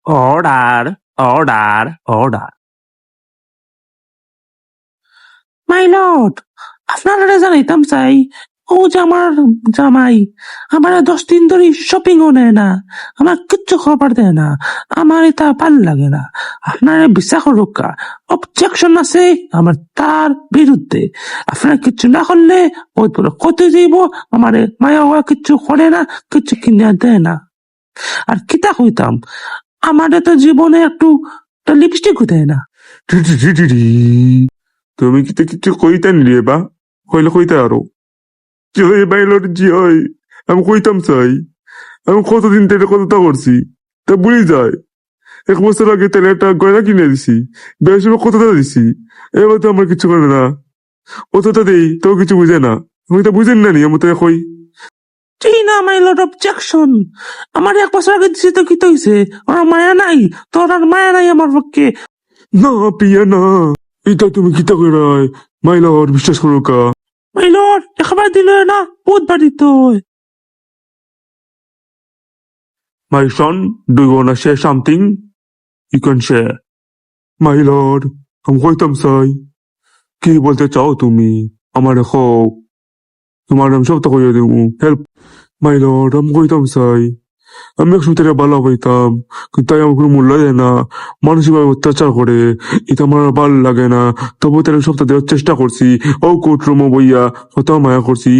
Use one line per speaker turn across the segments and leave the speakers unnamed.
Order, order, order. My lord, আপনারা জানাইতাম চাই, ও যে আমার জামাই, আমার 10 দিন ধরে শপিংও নেয় না, আমার কিচ্ছু খবর দেয় না, আমার এটা ভাল লাগে না। আপনারা বিশ্বাস রক্ষা অবজেকশন আছে আমার তার বিরুদ্ধে। আপনারা কিচ্ছু না করলে ওই পুরো কত দিব, আমার মায়া হওয়া কিচ্ছু করে না, কিচ্ছু কিনে দেয় না। আর কিতা কইতাম, আমাদের তো জীবনে একটু লিপস্টিকও দেয় না।
তুমি কি কিছু কইতেন রে বা কইলে কইতে আরো জয় বাইলোর জয়। আমি কইতাম চাই, আমি কতদিন তেলে কতটা করছি তা বুঝি যায়। 1 বছর আগে তেলে একটা গয়না কিনে দিছি, বেশ কতটা দিছি, এবার তো আমার কিছু করে না। অতটা দেই তো কিছু বুঝে না, তুমি তো বুঝেন না নি আমি তো কই।
না মাই লর্ড, অবজেকশন। আমার 1 বছর আগে দিছে তো কি হইছে, ওর মায়া নাই, তোর আর মায়া নাই আমার পক্ষে।
না পিয়া না, এটা তুমি কিতা কইরাই মাইলর বিশ্বাস করো কা।
মাই লর্ড একবার দিল না, বহুতবার দিত।
My son, do you wanna share something? You can share. My lord, আমি কইতাম চাই, কি বলতে চাও তুমি আমার হোক, তোমার আমি সব তো কইয়া দেবো, হেল্প। মাই লর্ড, আমি কইতাম চাই, আমি একসময় তারা ভালো হইতাম, কিন্তু তাই আমার কোনো মূল্য দেয় না, মানসিকভাবে অত্যাচার করে, এটা আমার আর ভালো লাগে না। তবু তারা সপ্তাহ দেওয়ার চেষ্টা করছি, ও কোটরুম বইয়া কত মায়া করছি।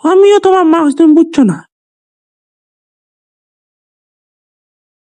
আমিও তোমার মা, তুমি বুঝছো না।